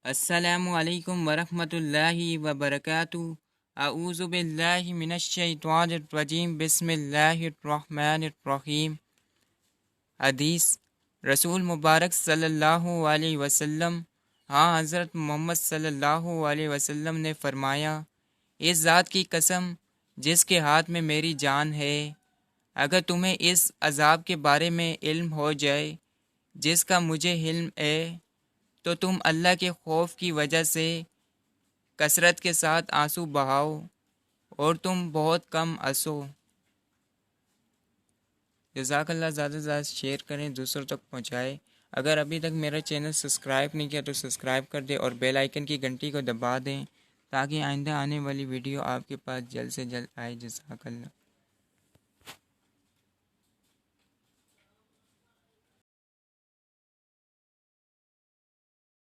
السلام علیکم ورحمۃ اللہ وبرکاتہ۔ اعوذ باللہ من الشیطان الرجیم، بسم اللہ الرحمن الرحیم۔ حدیث رسول مبارک صلی اللہ علیہ وسلم حضرت محمد صلی اللہ علیہ وسلم نے فرمایا، اس ذات کی قسم جس کے ہاتھ میں میری جان ہے، اگر تمہیں اس عذاب کے بارے میں علم ہو جائے جس کا مجھے علم ہے تو تم اللہ کے خوف کی وجہ سے کثرت کے ساتھ آنسو بہاؤ اور تم بہت کم ہنسو۔ جزاک اللہ، زیادہ سے زیادہ شیئر کریں، دوسروں تک پہنچائیں۔ اگر ابھی تک میرا چینل سبسکرائب نہیں کیا تو سبسکرائب کر دیں اور بیل آئیکن کی گھنٹی کو دبا دیں تاکہ آئندہ آنے والی ویڈیو آپ کے پاس جلد سے جلد آئے۔ جزاک اللہ۔